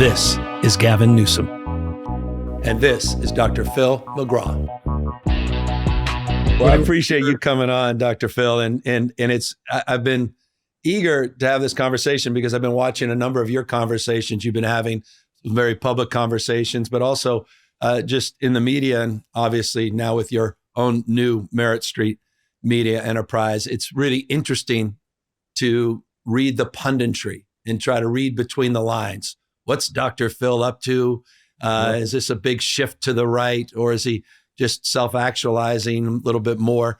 This is Gavin Newsom. And this is Dr. Phil McGraw. Well, I appreciate you coming on, Dr. Phil. And I've been eager to have this conversation because I've been watching a number of your conversations. You've been having some very public conversations, but also just in the media, and obviously now with your own new Merit Street media enterprise. It's really interesting to read the punditry and try to read between the lines. What's Dr. Phil up to? Is this a big shift to the right, or is he just self-actualizing a little bit more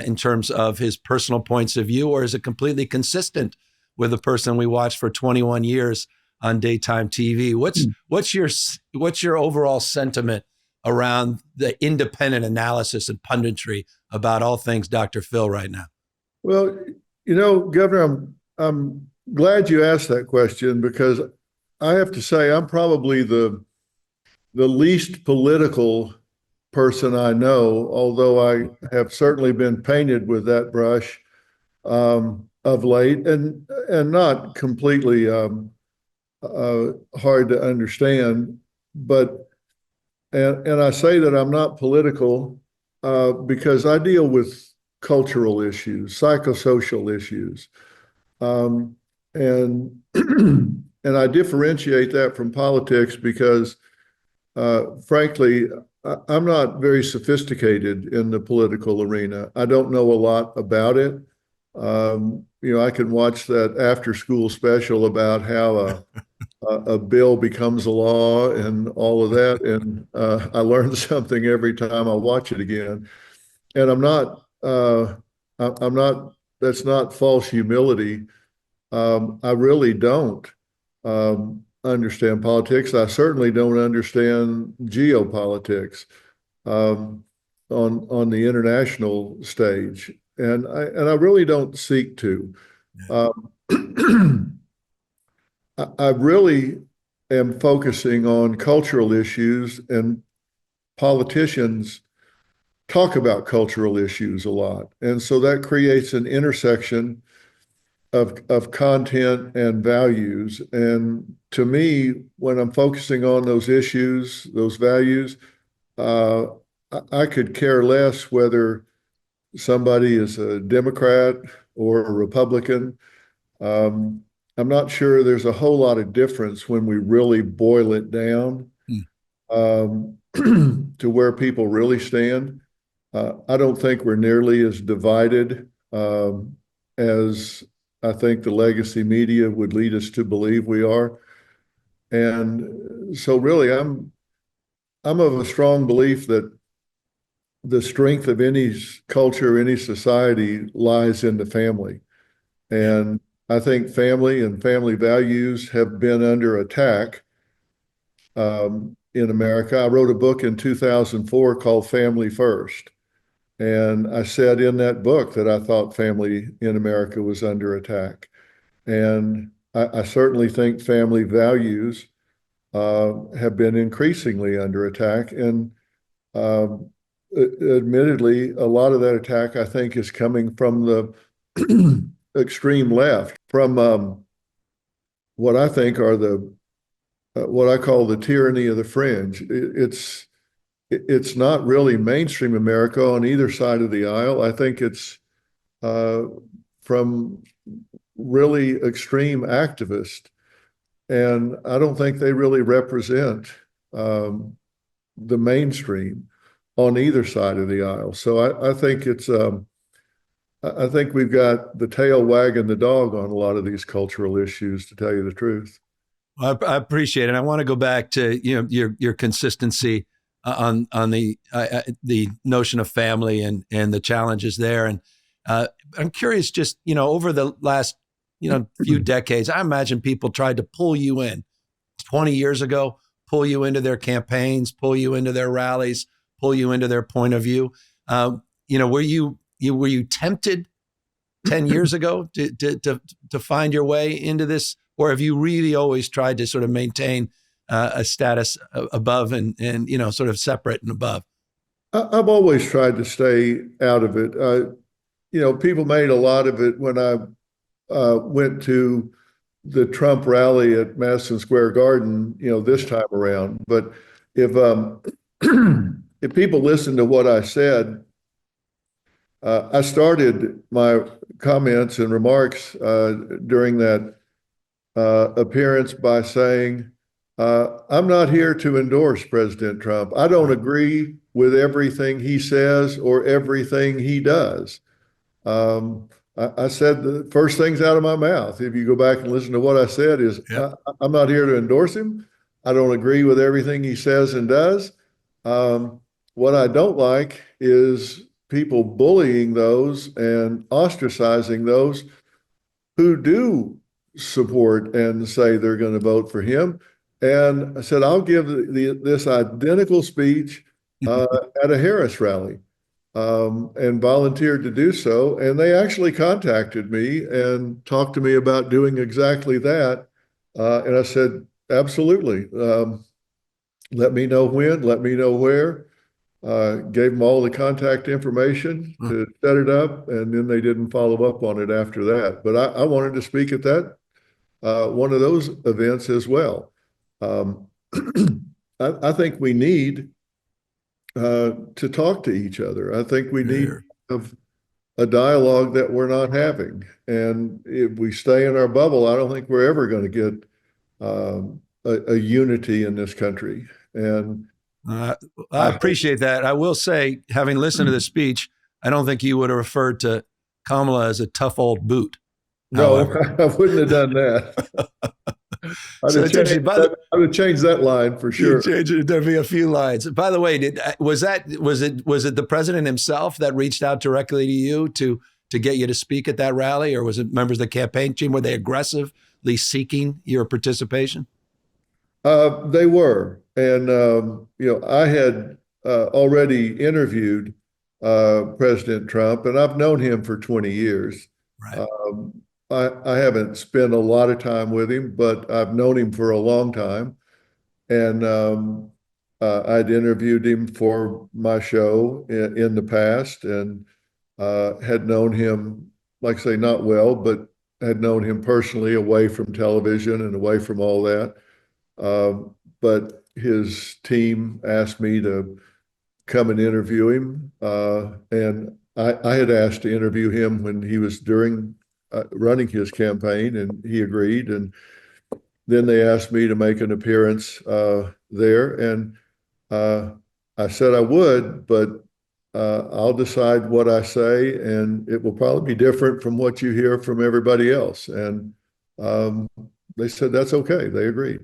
in terms of his personal points of view, or is it completely consistent with the person we watched for 21 years on daytime TV? What's your overall sentiment around the independent analysis and punditry about all things Dr. Phil right now? Well, Governor, I'm glad you asked that question, because I have to say I'm probably the least political person I know, although I have certainly been painted with that brush of late, and not completely hard to understand. But and I say that I'm not political because I deal with cultural issues, psychosocial issues, and and I differentiate that from politics because, frankly, I'm not very sophisticated in the political arena. I don't know a lot about it. I can watch that after-school special about how a bill becomes a law and all of that, and I learn something every time I watch it again. And I'm not. That's not false humility. I really don't understand politics. I certainly don't understand geopolitics on the international stage, and I really don't seek to. I really am focusing on cultural issues, and politicians talk about cultural issues a lot, and so that creates an intersection of content and values. And to me, when I'm focusing on those issues, those values, I could care less whether somebody is a Democrat or a Republican. I'm not sure there's a whole lot of difference when we really boil it down to where people really stand. I don't think we're nearly as divided as I think the legacy media would lead us to believe we are. And so really, I'm of a strong belief that the strength of any culture, any society lies in the family. And I think family and family values have been under attack in America. I wrote a book in 2004 called Family First. And I said in that book that I thought family in America was under attack. And I certainly think family values have been increasingly under attack. And admittedly, a lot of that attack, I think, is coming from the extreme left, from what I think are what I call the tyranny of the fringe. It's not really mainstream America on either side of the aisle. I think it's from really extreme activists, and I don't think they really represent the mainstream on either side of the aisle. So I think I think we've got the tail wagging the dog on a lot of these cultural issues, to tell you the truth. I appreciate it. I want to go back to your consistency on the notion of family and the challenges there. And I'm curious, just, over the last, few decades, I imagine people tried to pull you in 20 years ago, pull you into their campaigns, pull you into their rallies, pull you into their point of view. Were you tempted 10 years ago to find your way into this, or have you really always tried to sort of maintain a status above and sort of separate and above? I've always tried to stay out of it. People made a lot of it when I went to the Trump rally at Madison Square Garden, this time around. But if if people listen to what I said, I started my comments and remarks during that appearance by saying, I'm not here to endorse President Trump. I don't agree with everything he says or everything he does. I said the first things out of my mouth, if you go back and listen to what I said, is I'm not here to endorse him. I don't agree with everything he says and does. What I don't like is people bullying those and ostracizing those who do support and say they're going to vote for him. And I said, I'll give this identical speech at a Harris rally, and volunteered to do so. And they actually contacted me and talked to me about doing exactly that. And I said, absolutely. Let me know when, let me know where. Gave them all the contact information to set it up, and then they didn't follow up on it after that. But I wanted to speak at that one of those events as well. I think we need to talk to each other. I think we need to have a dialogue that we're not having. And if we stay in our bubble, I don't think we're ever going to get a unity in this country. And I appreciate that. I will say, having listened to the speech, I don't think you would have referred to Kamala as a tough old boot. No, I wouldn't have done that. I'd have changed that line for sure. There'd be a few lines. By the way, was it the president himself that reached out directly to you to get you to speak at that rally, or was it members of the campaign team? Were they aggressively seeking your participation? They were, and I had already interviewed President Trump, and I've known him for 20 years. Right. I haven't spent a lot of time with him, but I've known him for a long time. And I'd interviewed him for my show in the past, and had known him, like I say, not well, but had known him personally away from television and away from all that. But his team asked me to come and interview him. And I had asked to interview him when he was running his campaign, and he agreed. And then they asked me to make an appearance there. And I said I would, but I'll decide what I say, and it will probably be different from what you hear from everybody else. And they said that's okay. They agreed.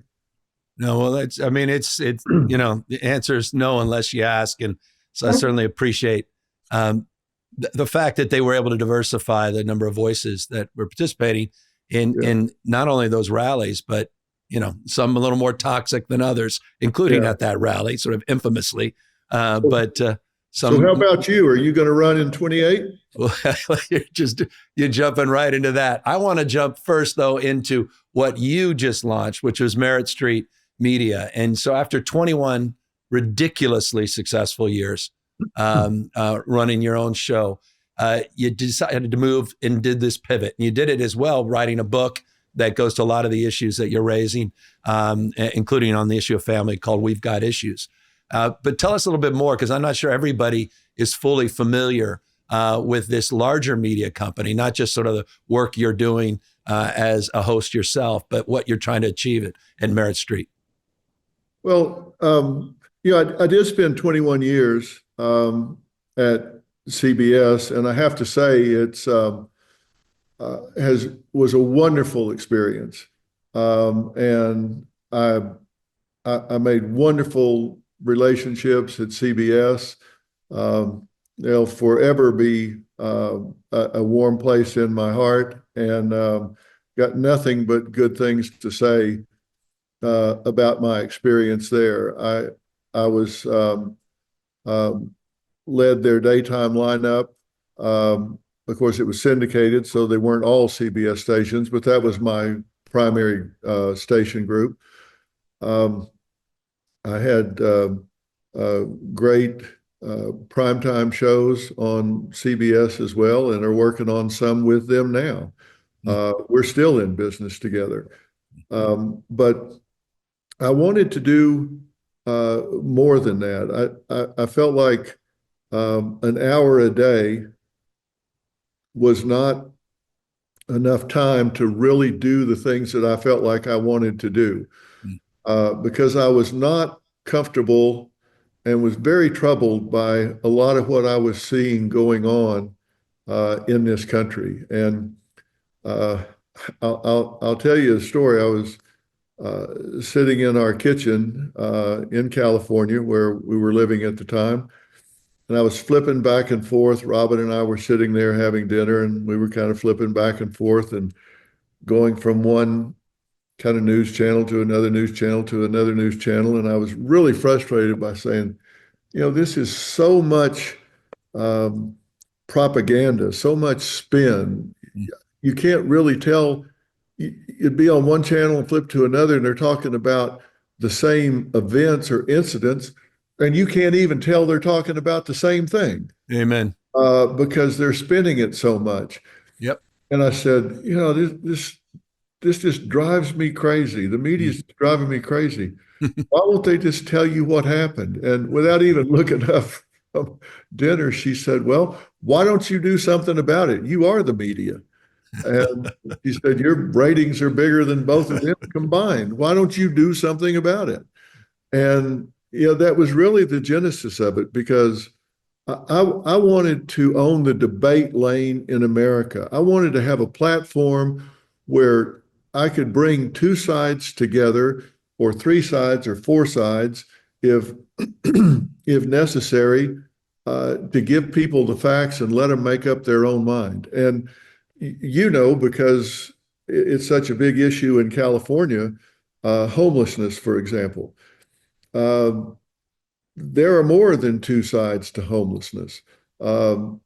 No, well, it's the answer is no unless you ask. And so I certainly appreciate the fact that they were able to diversify the number of voices that were participating in not only those rallies, but, some a little more toxic than others, including at that rally, sort of infamously. So how about you? Are you going to run in 28? Well, you're jumping right into that. I want to jump first, though, into what you just launched, which was Merit Street Media. And so after 21 ridiculously successful years running your own show, you decided to move and did this pivot. And you did it as well, writing a book that goes to a lot of the issues that you're raising, including on the issue of family, called We've Got Issues. But tell us a little bit more, because I'm not sure everybody is fully familiar with this larger media company, not just sort of the work you're doing as a host yourself, but what you're trying to achieve at Merit Street. Well, I did spend 21 years at CBS, and I have to say it's was a wonderful experience, and I made wonderful relationships at CBS. They'll forever be a warm place in my heart, and got nothing but good things to say about my experience there. I was led their daytime lineup. Of course, it was syndicated, so they weren't all CBS stations, but that was my primary station group. I had great primetime shows on CBS as well, and are working on some with them now. We're still in business together. But I wanted to do more than that. I felt like an hour a day was not enough time to really do the things that I felt like I wanted to do because I was not comfortable and was very troubled by a lot of what I was seeing going on in this country. And uh, I'll tell you a story. I was sitting in our kitchen in California where we were living at the time. And I was flipping back and forth. Robin and I were sitting there having dinner, and we were kind of flipping back and forth and going from one kind of news channel to another news channel to another news channel. And I was really frustrated by saying, this is so much um, propaganda, so much spin. You can't really tell. You'd be on one channel and flip to another, and they're talking about the same events or incidents, and you can't even tell they're talking about the same thing. Amen. Because they're spinning it so much. Yep. And I said, this just drives me crazy. The media is driving me crazy. Why won't they just tell you what happened? And without even looking up from dinner, she said, well, why don't you do something about it? You are the media. And she said, your ratings are bigger than both of them combined. Why don't you do something about it? And, that was really the genesis of it because I wanted to own the debate lane in America. I wanted to have a platform where I could bring two sides together or three sides or four sides if if necessary to give people the facts and let them make up their own mind. And because it's such a big issue in California, homelessness, for example. Um, there are more than two sides to homelessness. Um,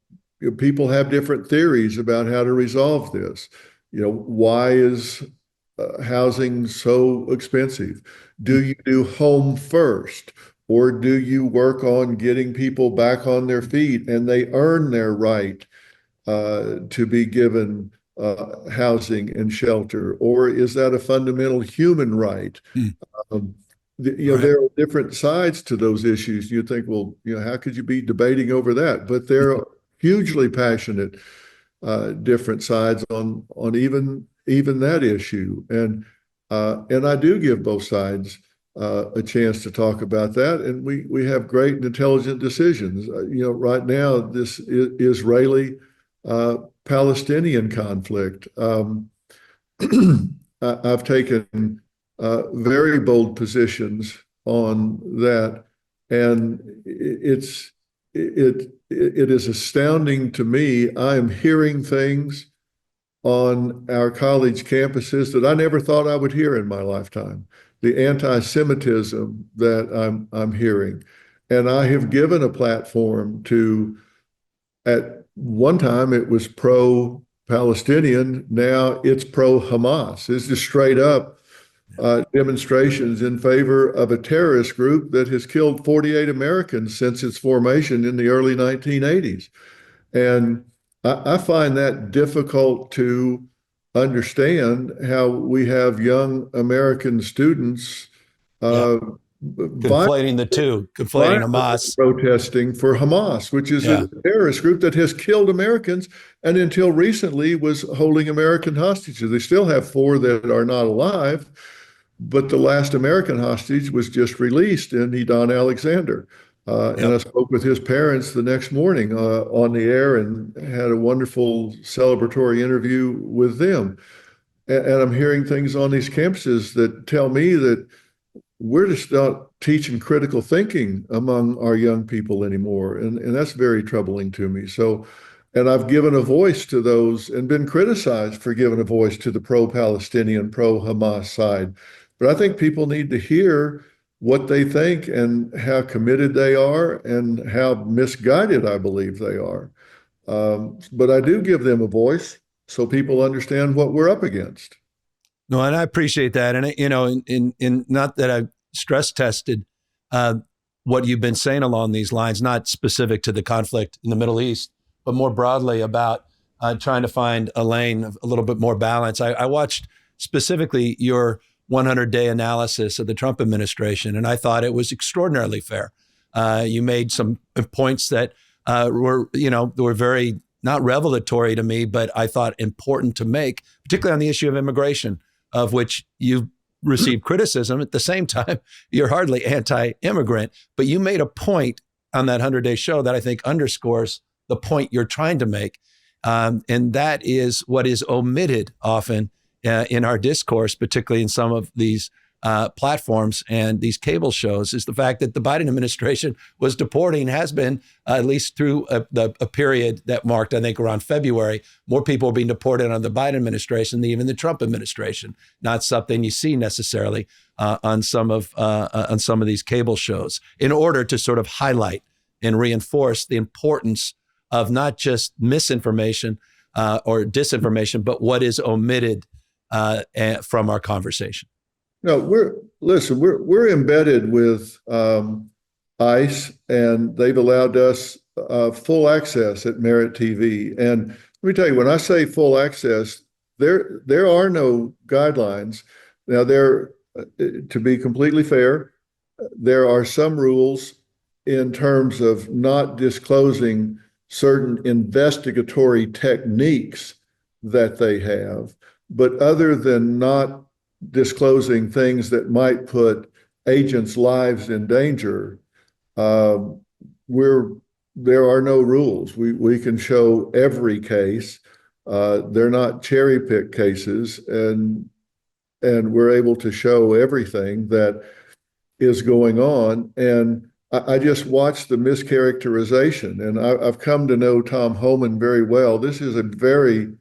People have different theories about how to resolve this. Why is housing so expensive? Do you do home first? Or do you work on getting people back on their feet and they earn their right to be given housing and shelter? Or is that a fundamental human right? Um, Right. there are different sides to those issues. You think, well, how could you be debating over that? But there are hugely passionate different sides on even that issue, and I do give both sides a chance to talk about that, and we have great and intelligent decisions. Right now, this Israeli Palestinian conflict. I've taken very bold positions on that, and it is astounding to me. I am hearing things on our college campuses that I never thought I would hear in my lifetime. The anti-Semitism that I'm hearing, and I have given a platform to. At one time, it was pro-Palestinian. Now it's pro-Hamas. It's just straight up demonstrations in favor of a terrorist group that has killed 48 Americans since its formation in the early 1980s. And I find that difficult to understand how we have young American students Yeah. uh, Conflating the two, conflating violently Hamas. protesting for Hamas, which is Yeah. a terrorist group that has killed Americans and until recently was holding American hostages. They still have four that are not alive, but the last American hostage was just released in Edon Alexander. And I Yep. spoke with his parents the next morning on the air and had a wonderful celebratory interview with them. And I'm hearing things on these campuses that tell me that we're just not teaching critical thinking among our young people anymore. And that's very troubling to me. So, and I've given a voice to those and been criticized for giving a voice to the pro-Palestinian, pro-Hamas side. But I think people need to hear what they think and how committed they are and how misguided I believe they are. But I do give them a voice so people understand what we're up against. No, and I appreciate that. And in not that I've stress tested uh, what you've been saying along these lines, not specific to the conflict in the Middle East, but more broadly about trying to find a lane of a little bit more balance. I watched specifically your 100-day analysis of the Trump administration, and I thought it was extraordinarily fair. You made some points that were very not revelatory to me, but I thought important to make, particularly on the issue of immigration, of which you received criticism. At the same time, you're hardly anti-immigrant, but you made a point on that 100-day show that I think underscores the point you're trying to make. And that is what is omitted often in our discourse, particularly in some of these platforms and these cable shows, is the fact that the Biden administration was deporting, has been at least through a period that marked, I think, around February. More people were being deported on the Biden administration than even the Trump administration. Not something you see necessarily on some of these cable shows, in order to sort of highlight and reinforce the importance of not just misinformation or disinformation, but what is omitted from our conversation. No, we're embedded with ICE, and they've allowed us full access at Merit TV. And let me tell you, when I say full access, there are no guidelines. Now, to be completely fair, there are some rules in terms of not disclosing certain investigatory techniques that they have, but other than not disclosing things that might put agents' lives in danger, there are no rules. We can show every case. They're not cherry-picked cases, and we're able to show everything that is going on. And I just watched the mischaracterization, and I've come to know Tom Homan very well. This is a very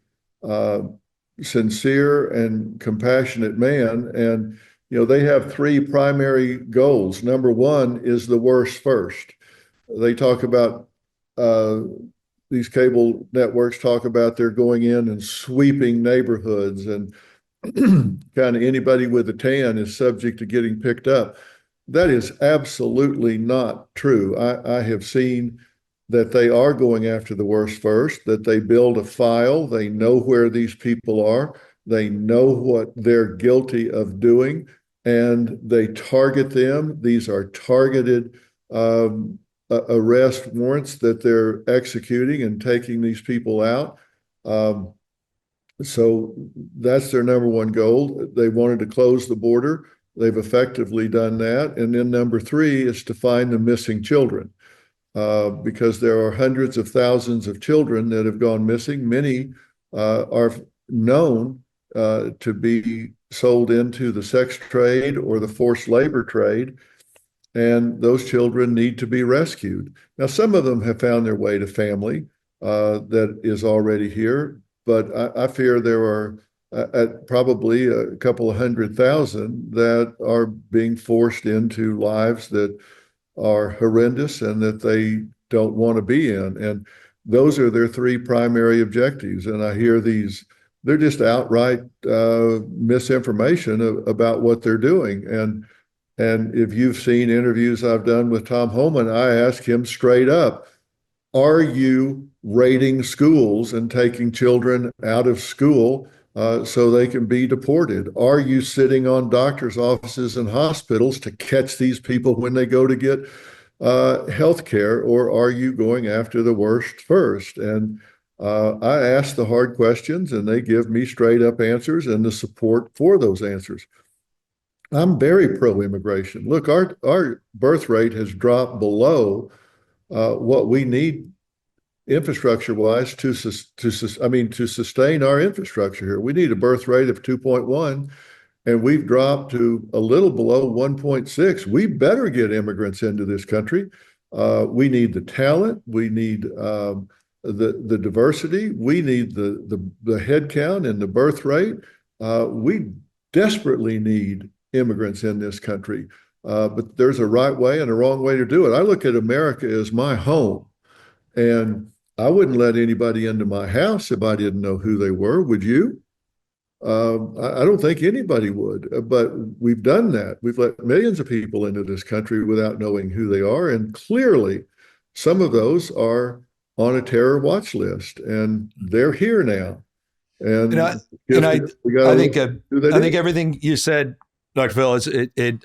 sincere and compassionate man. And, they have three primary goals. Number one is the worst first. They talk about, these cable networks talk about they're going in and sweeping neighborhoods, and kind of anybody with a tan is subject to getting picked up. That is absolutely not true. I have seen that they are going after the worst first, that they build a file, they know where these people are, they know what they're guilty of doing, and they target them. These are targeted arrest warrants that they're executing and taking these people out. So that's their number one goal. They wanted to close the border. They've effectively done that. And then number three is to find the missing children. Because there are hundreds of thousands of children that have gone missing. Many are known to be sold into the sex trade or the forced labor trade, and those children need to be rescued. Now, some of them have found their way to family that is already here, but I fear there are probably a couple of 100,000 that are being forced into lives that are horrendous and that they don't want to be in. And those are their three primary objectives. And I hear they're just outright misinformation about what they're doing. And if you've seen interviews I've done with Tom Homan, I ask him straight up, are you raiding schools and taking children out of school so they can be deported? Are you sitting on doctors' offices and hospitals to catch these people when they go to get health care, or are you going after the worst first? And I ask the hard questions, and they give me straight up answers and the support for those answers. I'm very pro-immigration. Look, our birth rate has dropped below what we need infrastructure-wise to sustain our infrastructure here. We need a birth rate of 2.1, and we've dropped to a little below 1.6. We better get immigrants into this country. We need the talent. We need the diversity. We need the head count and the birth rate. We desperately need immigrants in this country. But there's a right way and a wrong way to do it. I look at America as my home, and I wouldn't let anybody into my house if I didn't know who they were. Would you? I don't think anybody would, but we've done that. We've let millions of people into this country without knowing who they are. And clearly, some of those are on a terror watch list, and they're here now. And I And and just I we got to I look think at who that I think is. everything you said, Dr. Phil, is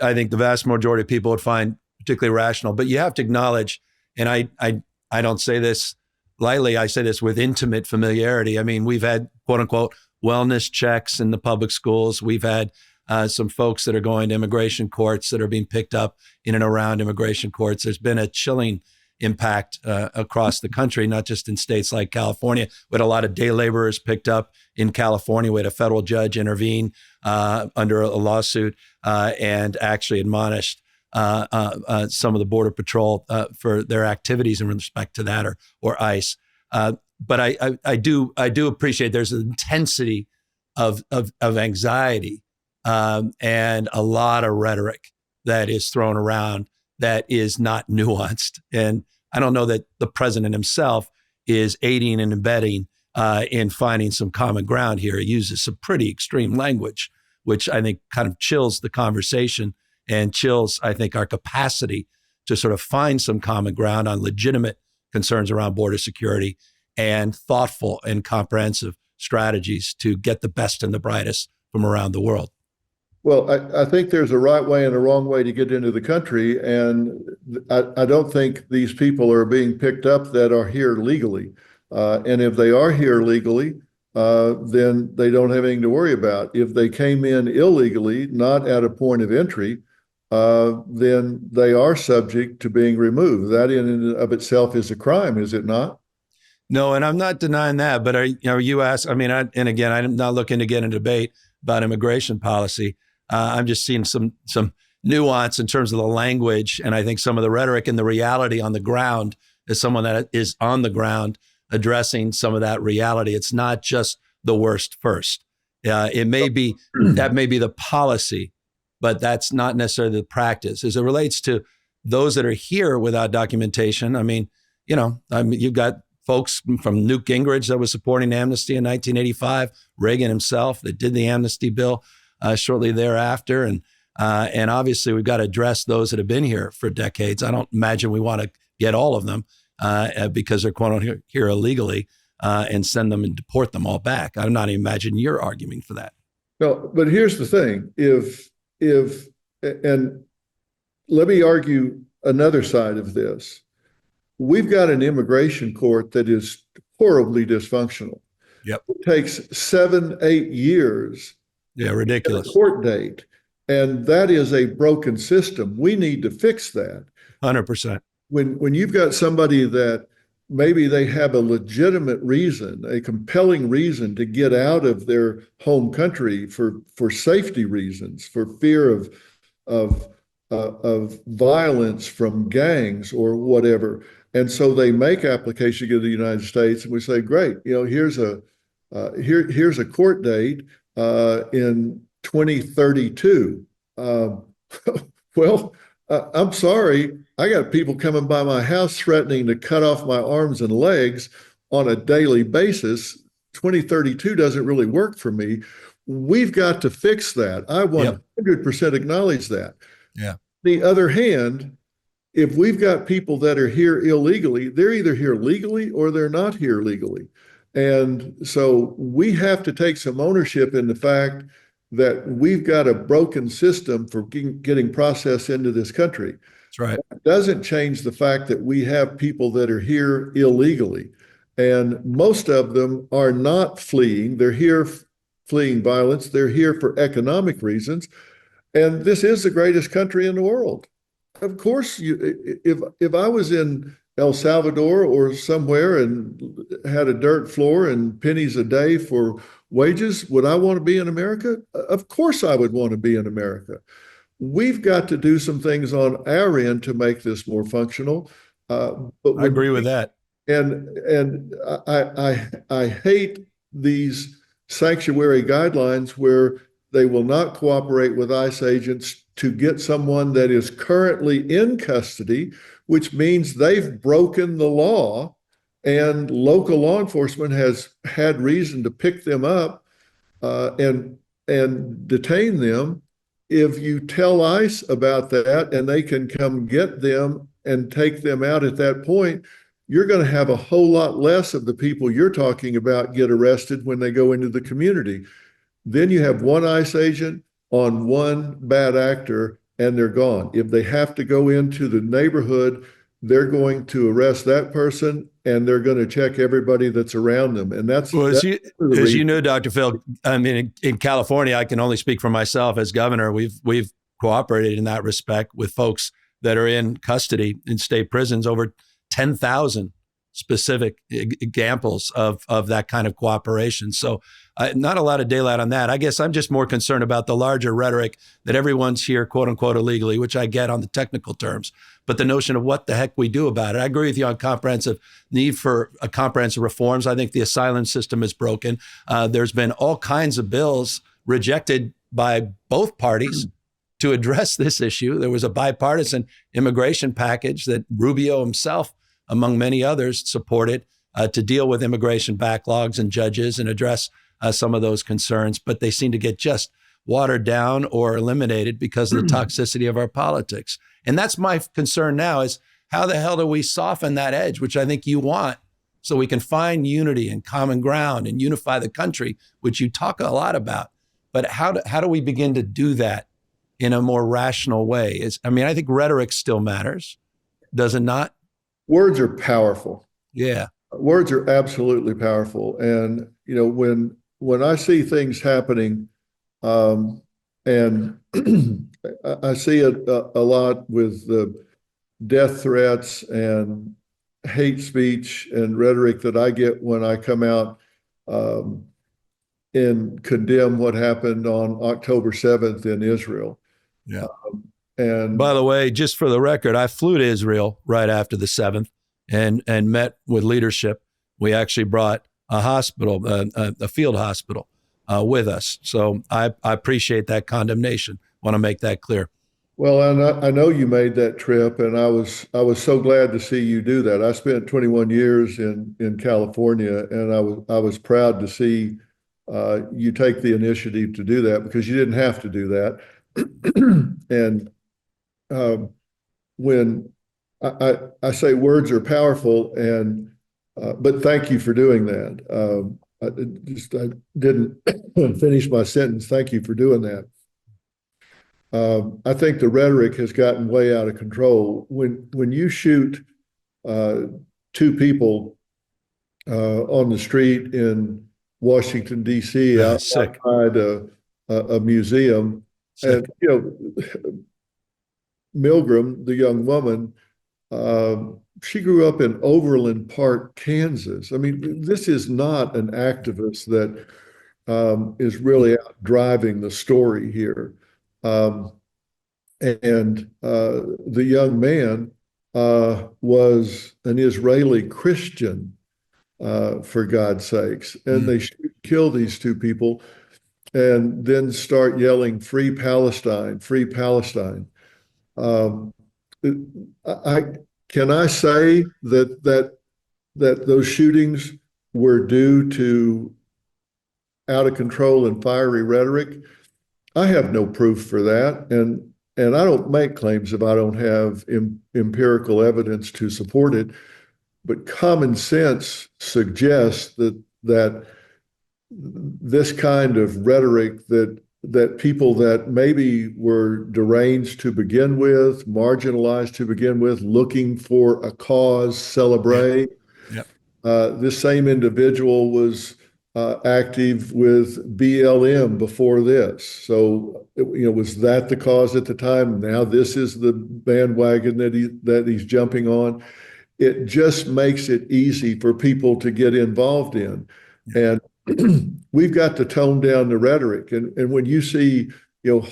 I think the vast majority of people would find particularly rational. But you have to acknowledge, and I don't say this lightly. I say this with intimate familiarity. I mean, we've had quote unquote wellness checks in the public schools. We've had some folks that are going to immigration courts that are being picked up in and around immigration courts. There's been a chilling impact across the country, not just in states like California. We had a lot of day laborers picked up in California. We had a federal judge intervene under a lawsuit and actually admonished some of the Border Patrol for their activities in respect to that, or ICE. But I do appreciate there's an intensity of anxiety and a lot of rhetoric that is thrown around that is not nuanced. And I don't know that the president himself is aiding and abetting in finding some common ground here. He uses some pretty extreme language, which I think kind of chills the conversation and chills, I think, our capacity to sort of find some common ground on legitimate concerns around border security and thoughtful and comprehensive strategies to get the best and the brightest from around the world. Well, I think there's a right way and a wrong way to get into the country, and I don't think these people are being picked up that are here legally. And if they are here legally, then they don't have anything to worry about. If they came in illegally, not at a point of entry, then they are subject to being removed. That in and of itself is a crime, is it not? No, and I'm not denying that, but are you asked? I mean, and again, I'm not looking to get in a debate about immigration policy. I'm just seeing some nuance in terms of the language, and I think some of the rhetoric and the reality on the ground as someone that is on the ground addressing some of that reality. It's not just the worst first. It may be that may be the policy, but that's not necessarily the practice. As it relates to those that are here without documentation, I mean, you've got folks from Newt Gingrich that was supporting amnesty in 1985, Reagan himself that did the amnesty bill shortly thereafter, and obviously we've got to address those that have been here for decades. I don't imagine we want to get all of them because they're quote unquote here illegally and send them and deport them all back. I'm not even imagining you're arguing for that. No, but here's the thing: if and let me argue another side of this. We've got an immigration court that is horribly dysfunctional. Yep. It takes 7-8 years. Yeah, ridiculous. A court date, and that is a broken system. We need to fix that. 100%. When you've got somebody that maybe they have a legitimate reason, a compelling reason to get out of their home country for safety reasons, for fear of violence from gangs or whatever. And so they make application to get to the United States, and we say, great, here's a court date in 2032. Well, I'm sorry, I got people coming by my house threatening to cut off my arms and legs on a daily basis. 2032 doesn't really work for me. We've got to fix that. I 100% acknowledge that. Yeah. The other hand, if we've got people that are here illegally, they're either here legally or they're not here legally. And so we have to take some ownership in the fact that we've got a broken system for getting process into this country. That's right. It doesn't change the fact that we have people that are here illegally. And most of them are not fleeing. They're here fleeing violence. They're here for economic reasons. And this is the greatest country in the world. Of course, if I was in El Salvador or somewhere and had a dirt floor and pennies a day for wages, would I want to be in America? Of course I would want to be in America. We've got to do some things on our end to make this more functional. But I agree with that. And I hate these sanctuary guidelines where they will not cooperate with ICE agents to get someone that is currently in custody, which means they've broken the law, and local law enforcement has had reason to pick them up and detain them. If you tell ICE about that and they can come get them and take them out at that point, you're going to have a whole lot less of the people you're talking about get arrested when they go into the community. Then you have one ICE agent on one bad actor and they're gone. If they have to go into the neighborhood, they're going to arrest that person and they're going to check everybody that's around them. And Well, that's the as you reason. know, Dr. Phil, I mean, in California, I can only speak for myself as governor. We've cooperated in that respect with folks that are in custody in state prisons, over 10,000 specific examples of that kind of cooperation. So not a lot of daylight on that. I guess I'm just more concerned about the larger rhetoric that everyone's here, quote unquote, illegally, which I get on the technical terms, but the notion of what the heck we do about it. I agree with you on comprehensive need for comprehensive reforms. I think the asylum system is broken. There's been all kinds of bills rejected by both parties to address this issue. There was a bipartisan immigration package that Rubio himself, among many others, supported to deal with immigration backlogs and judges and address some of those concerns. But they seem to get just watered down or eliminated because of the toxicity of our politics. And that's my concern now is how the hell do we soften that edge, which I think you want, so we can find unity and common ground and unify the country, which you talk a lot about. But how do we begin to do that in a more rational way? I think rhetoric still matters, does it not? Words are powerful. Yeah. Words are absolutely powerful. And, when I see things happening, and I see it a lot with the death threats and hate speech and rhetoric that I get when I come out and condemn what happened on October 7th in Israel. Yeah. And by the way, just for the record, I flew to Israel right after the 7th and met with leadership. We actually brought a hospital, a field hospital with us. So I appreciate that condemnation. Want to make that clear. Well, and I know you made that trip, and I was so glad to see you do that. I spent 21 years in California, and I was proud to see you take the initiative to do that, because you didn't have to do that. And when I say words are powerful, and but thank you for doing that. I didn't finish my sentence. Thank you for doing that. I think the rhetoric has gotten way out of control. When you shoot two people on the street in Washington, D.C., outside a museum, sick. And Milgram, the young woman, she grew up in Overland Park, Kansas. I mean, this is not an activist that is really out driving the story here. And the young man was an Israeli Christian, for God's sakes. And they kill these two people and then start yelling, "Free Palestine, free Palestine." Can I say that those shootings were due to out of control and fiery rhetoric? I have no proof for that, and I don't make claims if I don't have empirical evidence to support it. But common sense suggests that this kind of rhetoric that people that maybe were deranged to begin with, marginalized to begin with, looking for a cause, celebrate. Yep. This same individual was active with BLM before this. So, was that the cause at the time? Now this is the bandwagon that he's jumping on. It just makes it easy for people to get involved in. And we've got to tone down the rhetoric. And when you see,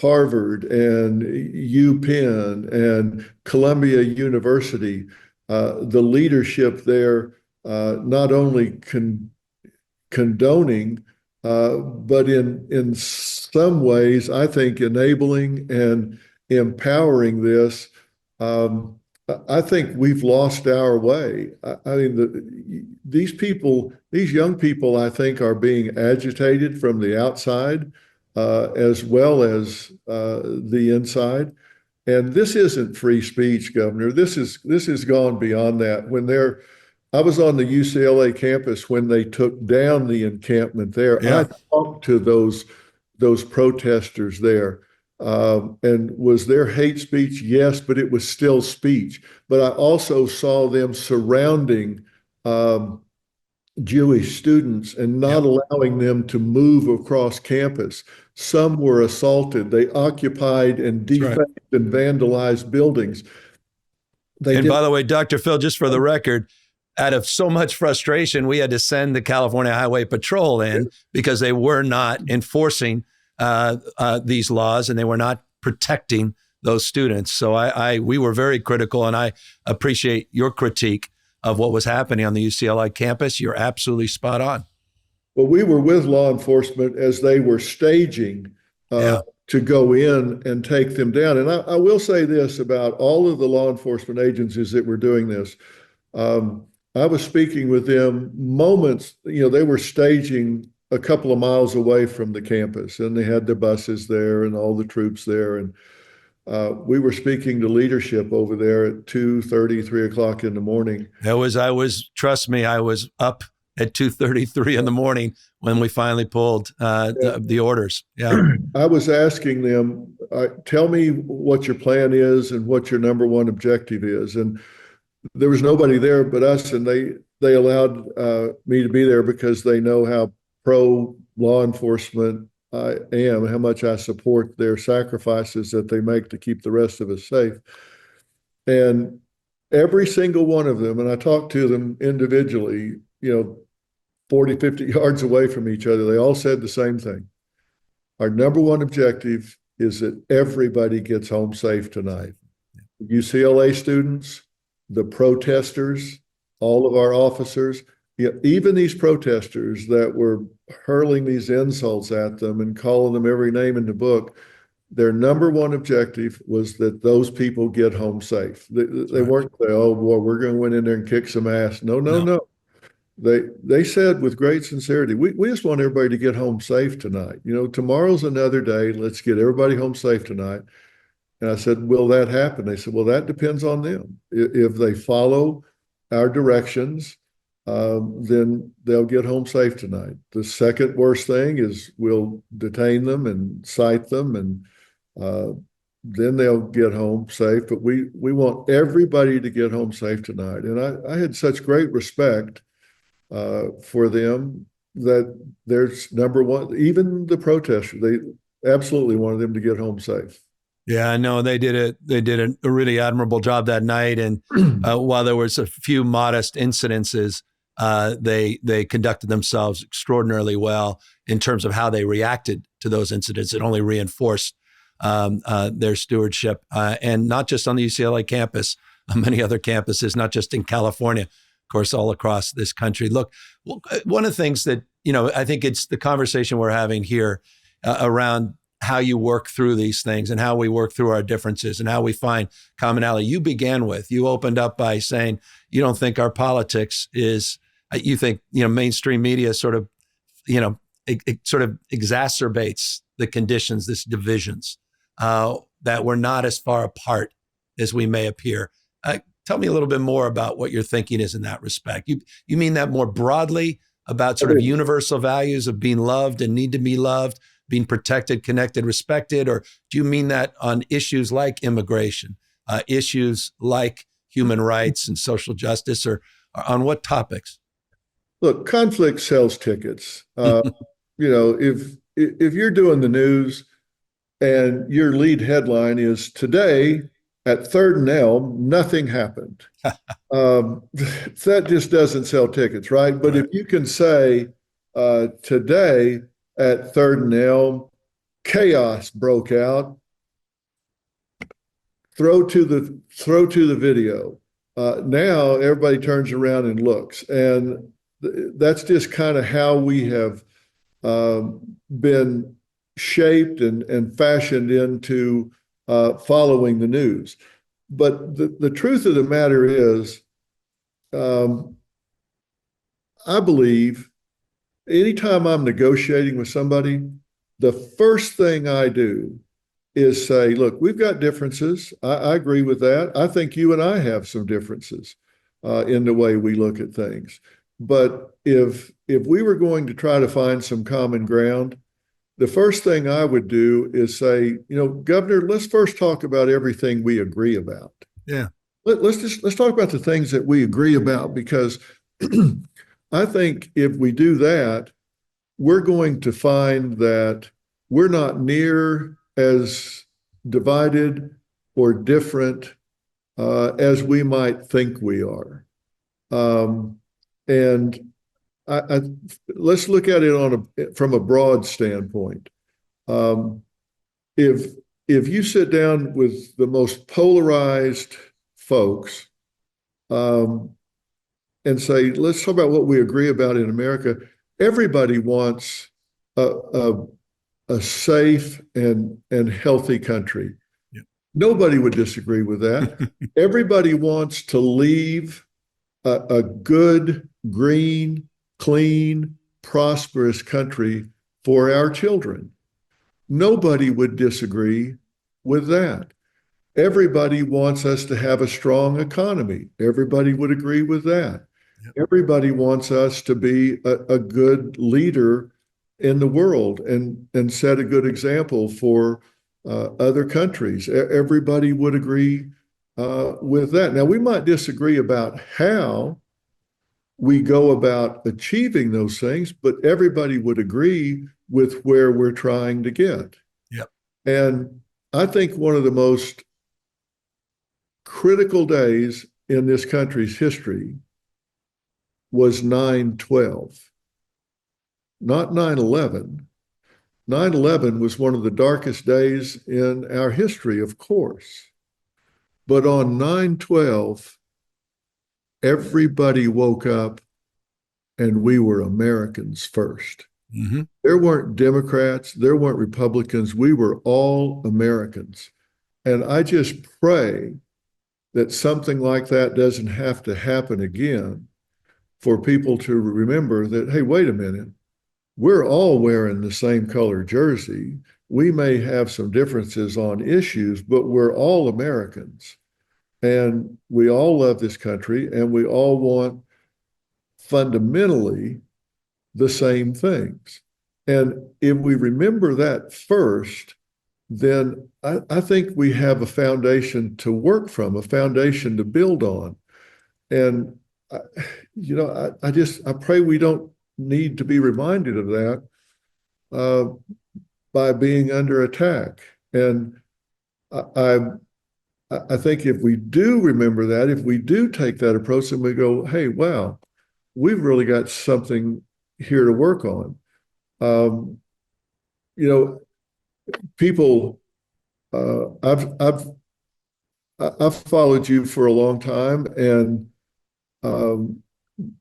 Harvard and UPenn and Columbia University, the leadership there, not only condoning, but in some ways, I think enabling and empowering this, I think we've lost our way. I mean, these young people, I think, are being agitated from the outside as well as the inside. And this isn't free speech, Governor. This has gone beyond that. I was on the UCLA campus when they took down the encampment there. I Yeah. talked to those protesters there. And was there hate speech? Yes, but it was still speech. But I also saw them surrounding Jewish students and not Yep. allowing them to move across campus. Some were assaulted. They occupied and That's right. defaced and vandalized buildings. They And did. by the way, Dr. Phil, just for the record, out of so much frustration, we had to send the California Highway Patrol in because they were not enforcing these laws and they were not protecting those students. So we were very critical, and I appreciate your critique of what was happening on the UCLA campus. You're absolutely spot on. Well, we were with law enforcement as they were staging Yeah. to go in and take them down. And I will say this about all of the law enforcement agencies that were doing this. I was speaking with them moments, they were staging a couple of miles away from the campus, and they had their buses there and all the troops there. And we were speaking to leadership over there at 2:30, 3 o'clock in the morning. Trust me, I was up at 2:33 in the morning when we finally pulled the orders. Yeah. I was asking them, tell me what your plan is and what your number one objective is. And there was nobody there but us, and they allowed me to be there because they know how pro law enforcement I am, how much I support their sacrifices that they make to keep the rest of us safe. And every single one of them, and I talked to them individually, 40, 50 yards away from each other, they all said the same thing. Our number one objective is that everybody gets home safe tonight. UCLA students, the protesters, all of our officers, even these protesters that were hurling these insults at them and calling them every name in the book, their number one objective was that those people get home safe. They weren't saying, oh boy, we're going to go in there and kick some ass. No. They said with great sincerity, we just want everybody to get home safe tonight. Tomorrow's another day. Let's get everybody home safe tonight. And I said, will that happen? They said, well, that depends on them. If they follow our directions, then they'll get home safe tonight. The second worst thing is we'll detain them and cite them, and then they'll get home safe. But we want everybody to get home safe tonight. And I had such great respect for them that there's number one, even the protesters, they absolutely wanted them to get home safe. Yeah, no, they did a really admirable job that night. And while there was a few modest incidences, they conducted themselves extraordinarily well in terms of how they reacted to those incidents. It only reinforced their stewardship, and not just on the UCLA campus, on many other campuses, not just in California, of course, all across this country. Look, one of the things that, I think it's the conversation we're having here around how you work through these things and how we work through our differences and how we find commonality. You opened up by saying you don't think our politics is, you think, mainstream media sort of, it sort of exacerbates the conditions, this divisions, that we're not as far apart as we may appear. Tell me a little bit more about what your thinking is in that respect. You mean that more broadly about sort of universal values of being loved and need to be loved, being protected, connected, respected? Or do you mean that on issues like immigration, issues like human rights and social justice, or on what topics? Look, conflict sells tickets. If you're doing the news and your lead headline is today at Third and Elm, nothing happened. That just doesn't sell tickets, right? But if you can say today at Third and Elm, chaos broke out, throw to the video. Now everybody turns around and looks, and that's just kind of how we have been shaped and fashioned into following the news. But the truth of the matter is, I believe anytime I'm negotiating with somebody, the first thing I do is say, look, we've got differences. I agree with that. I think you and I have some differences. in the way we look at things. But if we were going to try to find some common ground, the first thing I would do is say, Governor, let's first talk about everything we agree about. Yeah. Let's talk about the things that we agree about, because I think if we do that, we're going to find that we're not near as divided or different as we might think we are. And let's look at it from a broad standpoint. Um, if if you sit down with the most polarized folks and say, let's talk about what we agree about in America, everybody wants a safe and healthy country. Yeah. Nobody would disagree with that. Everybody wants to leave a good, green, clean, prosperous country for our children. Nobody would disagree with that. Everybody wants us to have a strong economy. Everybody would agree with that. Yep. Everybody wants us to be a good leader in the world and set a good example for other countries. Everybody would agree with that. Now, we might disagree about how we go about achieving those things, but everybody would agree with where we're trying to get. Yep. And I think one of the most critical days in this country's history was 9/12, not 9/11. 9/11 was one of the darkest days in our history, of course. But on 9/12, everybody woke up and we were Americans first. Mm-hmm. There weren't Democrats, there weren't Republicans. We were all Americans. And I just pray that something like that doesn't have to happen again, for people to remember that, hey, wait a minute, we're all wearing the same color jersey. We may have some differences on issues, but we're all Americans. And we all love this country, and we all want fundamentally the same things. And if we remember that first, then I think we have a foundation to work from, a foundation to build on. And, I pray we don't need to be reminded of that by being under attack. And I, I think if we do remember that, if we do take that approach and we go, hey, wow, we've really got something here to work on. Um, you know, people, I've followed you for a long time, and um,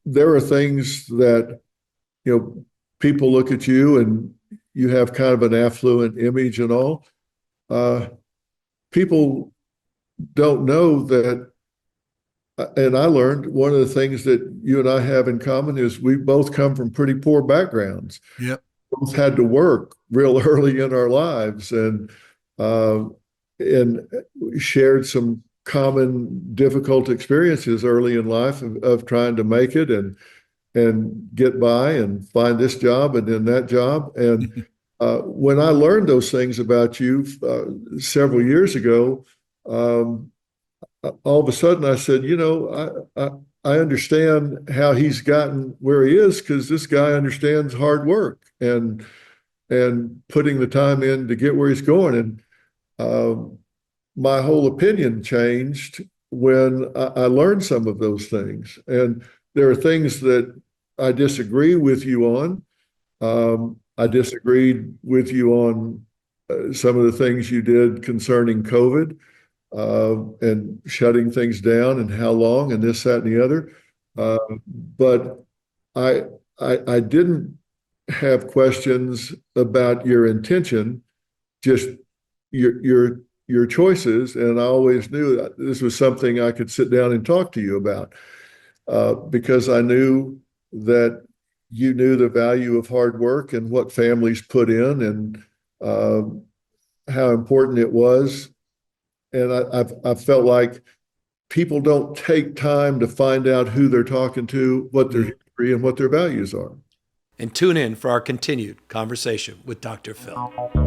there are things that, people look at you and you have kind of an affluent image and all. People don't know that. And I learned one of the things that you and I have in common is we both come from pretty poor backgrounds. Yep. Both had to work real early in our lives, uh, and shared some common difficult experiences early in life of trying to make it and get by and find this job and then that job. And when I learned those things about you several years ago, all of a sudden I said, I understand how he's gotten where he is, because this guy understands hard work and putting the time in to get where he's going. And my whole opinion changed when I learned some of those things. And there are things that I disagree with you on. I disagreed with you on some of the things you did concerning COVID and shutting things down and how long and this, that, and the other. But I didn't have questions about your intention, just your choices. And I always knew that this was something I could sit down and talk to you about because I knew that you knew the value of hard work and what families put in and how important it was. And I felt like people don't take time to find out who they're talking to, what their history and what their values are. And tune in for our continued conversation with Dr. Phil.